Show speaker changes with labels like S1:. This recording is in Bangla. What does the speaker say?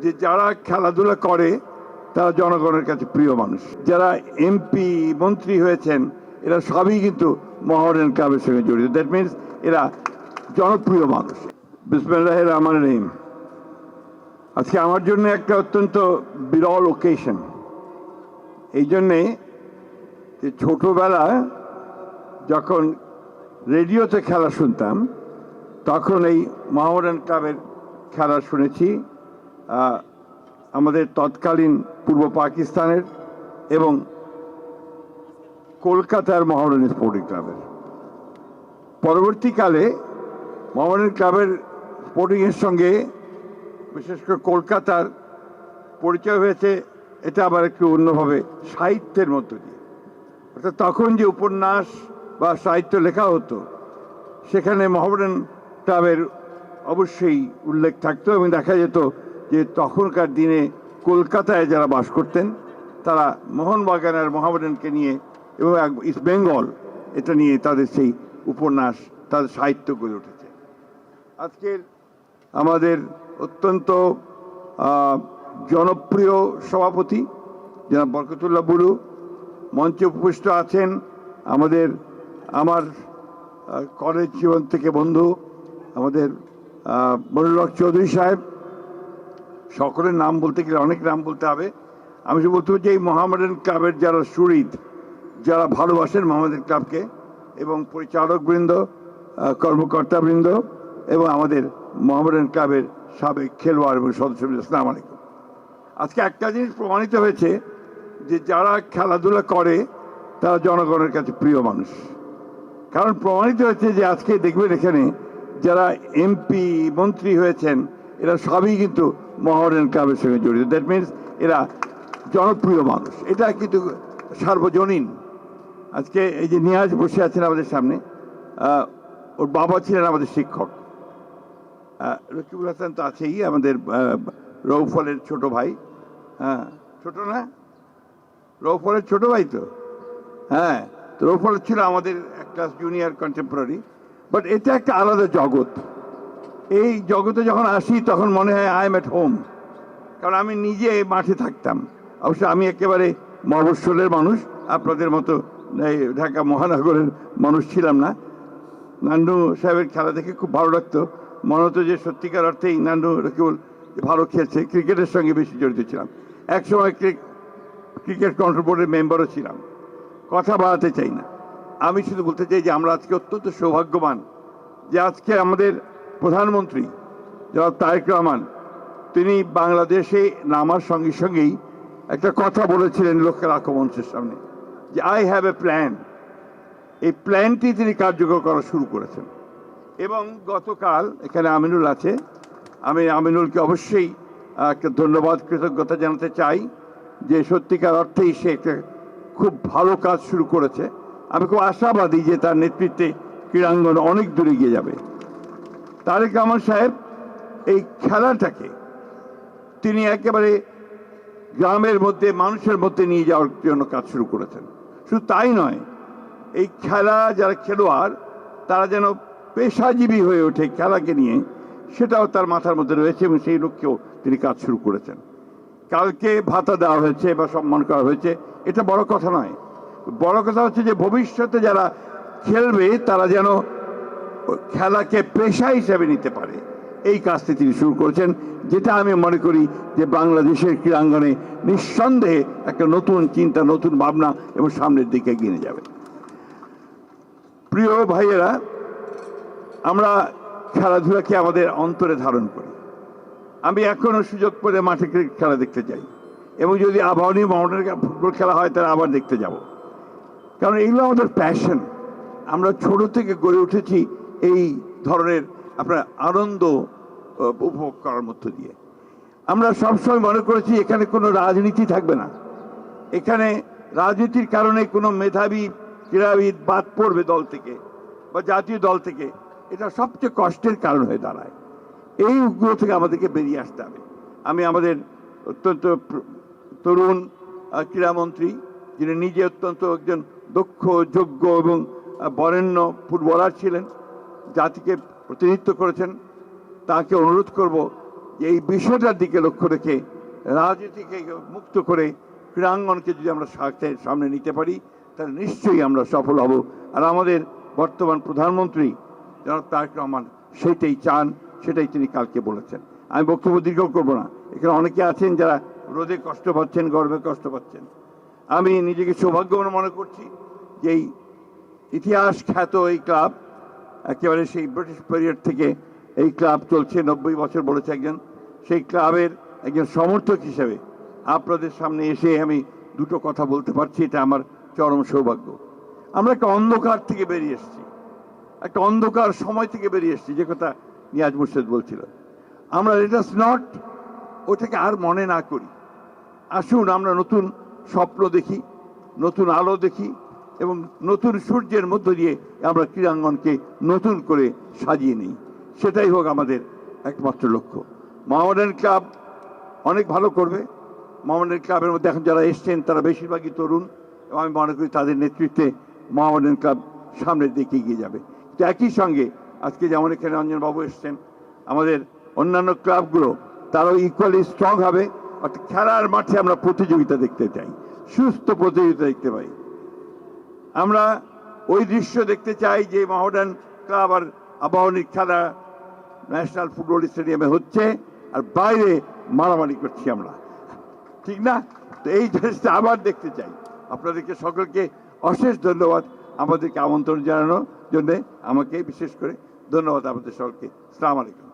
S1: যে যারা খেলাধুলা করে তারা জনগণের কাছে প্রিয় মানুষ। যারা এমপি মন্ত্রী হয়েছেন এরা সবই কিন্তু মোহামেডান ক্লাবের সঙ্গে জড়িত। দ্যাট মিনস এরা জনপ্রিয় মানুষ। বিসমিল্লাহির রহমানির রহিম। আজকে আমার জন্য একটা অত্যন্ত বিরল ওকেশন। এই জন্যে যে ছোটবেলায় যখন রেডিওতে খেলা শুনতাম তখন এই মোহামেডান ক্লাবের খেলা শুনেছি, আমাদের তৎকালীন পূর্ব পাকিস্তানের এবং কলকাতার মোহামেডান স্পোর্টিং ক্লাবের। পরবর্তীকালে মোহামেডান ক্লাবের স্পোর্টিংয়ের সঙ্গে বিশেষ করে কলকাতার পরিচয় হয়েছে, এটা আবার একটু অন্যভাবে সাহিত্যের মধ্য দিয়ে। অর্থাৎ তখন যে উপন্যাস বা সাহিত্য লেখা হতো সেখানে মোহামেডান ক্লাবের অবশ্যই উল্লেখ থাকতো এবং দেখা যেত যে তখনকার দিনে কলকাতায় যারা বাস করতেন তারা মোহনবাগান আর মোহামেডানকে নিয়ে এবং ইস্ট বেঙ্গল এটা নিয়ে তাদের সেই উপন্যাস, তাদের সাহিত্য গড়ে উঠেছে। আজকের আমাদের অত্যন্ত জনপ্রিয় সভাপতি জনাব বরকতুল্লাহ বুলু মঞ্চে উপবিষ্ট আছেন। আমার কলেজ জীবন থেকে বন্ধু আমাদের মনিরুল হক চৌধুরী সাহেব। সকলের নাম বলতে গেলে অনেক নাম বলতে হবে। আমি শুধু বলতে যে এই মোহামেডান ক্লাবের যারা সুহৃদ, যারা ভালোবাসেন মোহামেডান ক্লাবকে, এবং পরিচালকবৃন্দ, কর্মকর্তাবৃন্দ এবং আমাদের মোহামেডান ক্লাবের সাবেক খেলোয়াড় এবং সদস্যবৃন্দ, আসসালামু আলাইকুম। আজকে একটা জিনিস প্রমাণিত হয়েছে যে যারা খেলাধুলা করে তারা জনগণের কাছে প্রিয় মানুষ। কারণ প্রমাণিত হয়েছে যে আজকে দেখবেন এখানে যারা এমপি মন্ত্রী হয়েছেন এরা সবই কিন্তু মোহামেডান ক্লাবের সঙ্গে জড়িত। দ্যাট মিনস এরা জনপ্রিয় মানুষ, এটা কিন্তু সার্বজনীন। আজকে এই যে নিয়াজ বসে আছেন আমাদের সামনে, ওর বাবা ছিলেন আমাদের শিক্ষক। রকিবুল হাসান তো আছেই, আমাদের রৌফলের ছোট ভাই। হ্যাঁ, ছোট না, রৌফলের ছোট ভাই তো। হ্যাঁ, তো রৌফল ছিল আমাদের এক ক্লাস জুনিয়র কন্টেম্পোরারি। বাট এটা একটা আলাদা জগৎ। এই জগতে যখন আসি তখন মনে হয় আই এম এট হোম। কারণ আমি নিজে মাঠে থাকতাম। অবশ্য আমি একেবারে মফস্বলের মানুষ, আপনাদের মতো ঢাকা মহানগরের মানুষ ছিলাম না। নান্ডু সাহেবের খেলা দেখে খুব ভালো লাগতো। মনে হতো যে সত্যিকার অর্থেই নান্ডু রকিবুল ভালো খেলছে। ক্রিকেটের সঙ্গে বেশি জড়িত ছিলাম। একসময় ক্রিকেট কন্ট্রোল বোর্ডের মেম্বারও ছিলাম। কথা বাড়াতে চাই না, আমি শুধু বলতে চাই যে আমরা আজকে অত্যন্ত সৌভাগ্যবান যে আজকে আমাদের প্রধানমন্ত্রী জনাব তারেক রহমান তিনি বাংলাদেশে নামার সঙ্গে সঙ্গেই একটা কথা বলেছিলেন লোকের আক্রমণের সামনে, যে আই হ্যাভ এ প্ল্যান। এই প্ল্যানটি তিনি কার্যকর করা শুরু করেছেন। এবং গতকাল এখানে আমিনুল আছে, আমি আমিনুলকে অবশ্যই একটা ধন্যবাদ, কৃতজ্ঞতা জানাতে চাই যে সত্যিকার অর্থেই সে একটা খুব ভালো কাজ শুরু করেছে। আমি খুব আশাবাদী যে তার নেতৃত্বে ক্রীড়াঙ্গন অনেক দূরে গিয়ে যাবে। তারেক রহমান সাহেব এই খেলাটাকে তিনি একেবারে গ্রামের মধ্যে, মানুষের মধ্যে নিয়ে যাওয়ার জন্য কাজ শুরু করেছেন। শুধু তাই নয়, এই খেলা যারা খেলোয়াড় তারা যেন পেশাজীবী হয়ে ওঠে খেলাকে নিয়ে, সেটাও তার মাথার মধ্যে রয়েছে এবং সেই লক্ষ্যেও তিনি কাজ শুরু করেছেন। কালকে ভাতা দেওয়া হয়েছে বা সম্মান করা হয়েছে, এটা বড় কথা নয়। বড় কথা হচ্ছে যে ভবিষ্যতে যারা খেলবে তারা যেন খেলাকে পেশা হিসেবে নিতে পারে, এই কাজটি তিনি শুরু করেছেন, যেটা আমি মনে করি যে বাংলাদেশের ক্রীড়াঙ্গনে নিঃসন্দেহে একটা নতুন চিন্তা, নতুন ভাবনা এবং সামনের দিকে এগিয়ে নিয়ে যাবে। প্রিয় ভাইয়েরা, আমরা খেলাধুলাকে আমাদের অন্তরে ধারণ করি। আমি এখনও সুযোগ পেলে মাঠে খেলা দেখতে যাই, এবং যদি আবাহনী মোহামেডান ফুটবল খেলা হয় তাহলে আবার দেখতে যাব। কারণ এগুলো আমাদের প্যাশন। আমরা ছোট থেকে গড়ে উঠেছি এই ধরনের আপনার আনন্দ উপভোগ করার মধ্য দিয়ে। আমরা সবসময় মনে করেছি এখানে কোনো রাজনীতি থাকবে না, এখানে রাজনীতির কারণে কোনো মেধাবী ক্রীড়াবিদ বাদ পড়বে দল থেকে বা জাতীয় দল থেকে, এটা সবচেয়ে কষ্টের কারণ হয়ে দাঁড়ায়। এইগুলো থেকে আমাদেরকে বেরিয়ে আসতে হবে। আমি আমাদের অত্যন্ত তরুণ ক্রীড়ামন্ত্রী, যিনি নিজে অত্যন্ত একজন দক্ষ, যোগ্য এবং বরেণ্য ফুটবলার ছিলেন, জাতিকে প্রতিনিধিত্ব করেছেন, তাকে অনুরোধ করব যে এই বিষয়টার দিকে লক্ষ্য রেখে রাজনীতিকে মুক্ত করে ক্রীড়াঙ্গনকে যদি আমরা সামনে নিতে পারি তাহলে নিশ্চয়ই আমরা সফল হব। আর আমাদের বর্তমান প্রধানমন্ত্রী জনাব তারেক রহমান সেটাই চান, সেটাই তিনি কালকে বলেছেন। আমি বক্তব্য দীর্ঘ করবো না, এখানে অনেকে আছেন যারা রোদে কষ্ট পাচ্ছেন, গরমে কষ্ট পাচ্ছেন। আমি নিজেকে সৌভাগ্যবান মনে করছি যে এই ইতিহাস খ্যাত এই ক্লাব, একেবারে সেই ব্রিটিশ পিরিয়ড থেকে এই ক্লাব চলছে, 90 বছর বলেছে একজন, সেই ক্লাবের একজন সমর্থক হিসেবে আপনাদের সামনে এসে আমি দুটো কথা বলতে পারছি, এটা আমার চরম সৌভাগ্য। আমরা একটা অন্ধকার থেকে বেরিয়ে এসেছি, একটা অন্ধকার সময় থেকে বেরিয়ে এসেছি, যে কথা নিয়াজ মুর্শেদ বলছিল। আমরা লেট আস নট ওটাকে আর মনে না করি। আসুন আমরা নতুন স্বপ্ন দেখি, নতুন আলো দেখি এবং নতুন সূর্যের মধ্য দিয়ে আমরা ক্রীড়াঙ্গনকে নতুন করে সাজিয়ে নিই। সেটাই হোক আমাদের একমাত্র লক্ষ্য। মোহামেডান ক্লাব অনেক ভালো করবে। মোহামেডান ক্লাবের মধ্যে এখন যারা এসছেন তারা বেশিরভাগই তরুণ এবং আমি মনে করি তাদের নেতৃত্বে মোহামেডান ক্লাব সামনের দিকে এগিয়ে যাবে। তো একই সঙ্গে আজকে যেমন এখানে অঞ্জনবাবু এসছেন, আমাদের অন্যান্য ক্লাবগুলো তারাও ইকুয়ালি স্ট্রং হবে। অর্থাৎ খেলার মাঠে আমরা প্রতিযোগিতা দেখতে চাই, সুস্থ প্রতিযোগিতা দেখতে পাই। আমরা ওই দৃশ্য দেখতে চাই যে মোহামেডান ক্লাব আর আবাহনীর খেলা ন্যাশনাল ফুটবল স্টেডিয়ামে হচ্ছে আর বাইরে মারামারি করছি আমরা, ঠিক না? তো এই জিনিসটা আবার দেখতে চাই। আপনাদেরকে সকলকে অশেষ ধন্যবাদ আমাদেরকে আমন্ত্রণ জানানোর জন্যে, আমাকে বিশেষ করে ধন্যবাদ আপনাদের সকলকে। আসসালামু আলাইকুম।